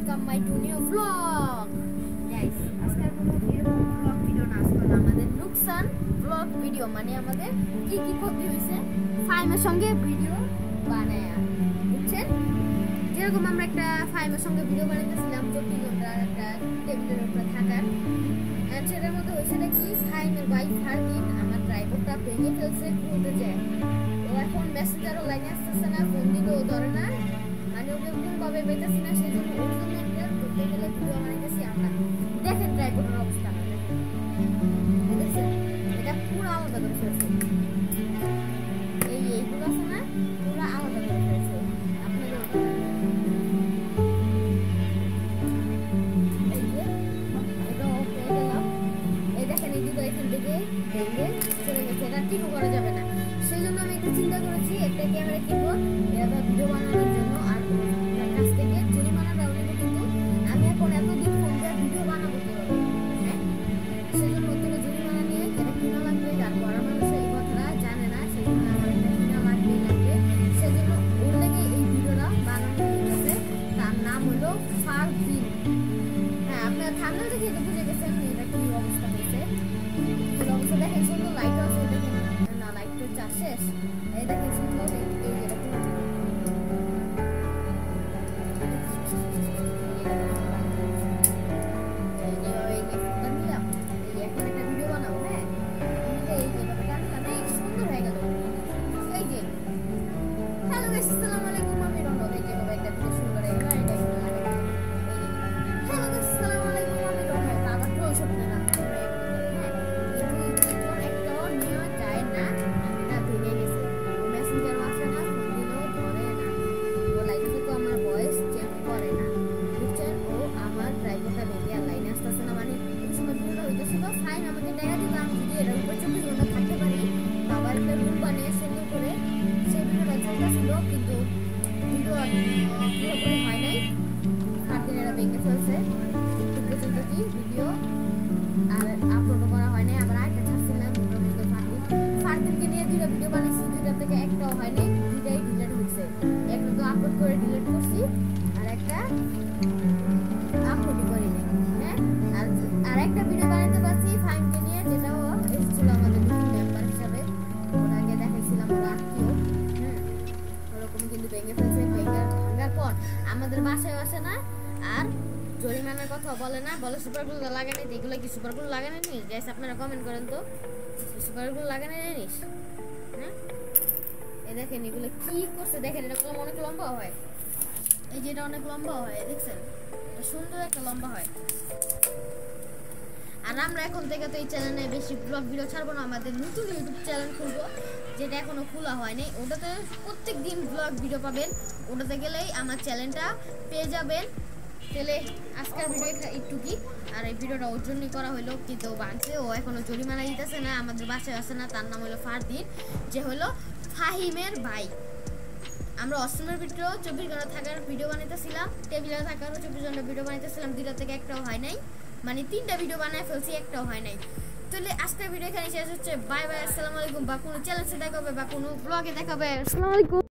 welcome my to new vlog guys আজকের এরকম vlog video না আসলে আমাদের নুকসান vlog ভিডিও মানে আমাদের কি কি ক্ষতি হইছে ফাইমের সঙ্গে ভিডিও বানায়া বুঝছেন যেরকম আমরা একটা ফাইমের সঙ্গে ভিডিও বানাইতেছিলাম 24 ঘন্টার একটা টেবিলের উপরে থাকার সেটার মধ্যে হইছে নাকি ফাইমের ভাই ফারদিন আমার ড্রাইভারটা ভেঙে ফেলছে খুঁজে যায় ও এখন মেসেঞ্জারও লাইনে আসতেছে না ফোন দিলেও ধরে না মানে ওকে কোনভাবে বেঁচেছি না সেই জন্য ওর জন্য একটা করতে গেলে ভিডিও বানাইতেছি আমরা দেখেন ড্রাইভারের অবস্থা দেখেন এটা পুরো আলাদা করে ফেলছে এইগুলো আছে না পুরো আলাদা করে ফেলছে আপনাদের এখান থেকে ভেঙে চলে গেছে এটা ঠিকও করা যাবে না সেই জন্য আমি একটু চিন্তা করেছি একটা ক্যামেরা কিনবো এবার ভিডিও বানানোর জন্য আর কাছ থেকে জরিমানা দেওয়া নেবো কিন্তু আমি এখন এতদিন ফোন দিয়ে ভিডিও বানাবো তো হ্যাঁ সেই জন্য ওর থেকে জরিমানা নিয়ে এটা কিনা লাগবে আর বড় মানুষ এই কথাটা জানে না সেই জন্য আমার একটা কিনা লাগবে সেই জন্য ওর লেগে এই ভিডিওটা বানানো হয়েছে তার নাম হলো ফারদিন হ্যাঁ আপনার থাম্বনেল দেখে এটা বুঝে গেছেন এটা কি অবস্থা হয়েছে অবস্থা দেখেন সুন্দর লাইট আছে দেখেন না লাইট তো শেষ এই দেখেন সুন্দর এই যেটা ভিডিও আর আপলোড করা হয় নাই আবার আরেকটা ছাড়ছিলাম ফারদিনকে নিয়ে দুইটা ভিডিও বানাইছি দুইটা থেকে একটাও হয় নাই দুইটাই ডিলিট হয়েছে একটা তো আপলোড করে ডিলিট করছি আর একটা আপলোডই করি নাই হ্যাঁ আর একটা ভিডিও বানাইতে পারছি ফাইমকে নিয়ে যেটাও এসেছিল আমাদের নতুন মেম্বার হিসাবে ওটাকে দেখাইছিলাম ওরা আত্মীয় ওরকম কিন্তু ভেঙে ফেলছে ভাঙার পর আমাদের বাসায় আসে না আর জরিমানার কথা বলে না বলে সুপারগুলো লাগানো যেগুলো কি সুপারগুলো লাগানো নিস গাইস আপনারা কমেন্ট করেন তো সুপারগুলো লাগানো জানিস হ্যাঁ এই দেখেন এগুলো কি করছে দেখেন এটা অনেক লম্বা হয় এই যে এটা অনেক লম্বা হয় দেখছেন এটা সুন্দর একটা লম্বা হয় আর আমরা এখন থেকে তো এই চ্যানেলে বেশি ব্লগ ভিডিও ছাড়বো না আমাদের নতুন ইউটিউব চ্যানেল খুলবো যেটা এখনো খোলা হয়নি ওটাতে প্রত্যেক দিন ব্লগ ভিডিও পাবেন ওটাতে গেলেই আমার চ্যানেলটা পেয়ে যাবেন তাহলে আজকের ভিডিও একটু কি আর এই ভিডিওটা ওর জন্যই করা হলো কিন্তু বাংছে ও এখনো জরিমানা দিতেছে না আমাদের বাসায় আসে না তার নাম হলো ফারদিন যে হলো ফাহিমের ভাই আমরা অষ্টমের ভিডিও 24 ঘন্টা থাকার ভিডিও বানাইতেছিলাম টেবিলে থাকার 24 ঘন্টা ভিডিও বানাইতেছিলাম দুইটা থেকে একটাও হয় নাই মানে তিনটা ভিডিও বানায় ফেলছি একটাও হয় নাই তাহলে আজকের ভিডিও এখানে শেষ হচ্ছে বাই বাই আসসালামু আলাইকুম বা কোনো চ্যানেলে দেখাবে বা কোনো ব্লগে দেখাবে আসসালামু আলাইকুম।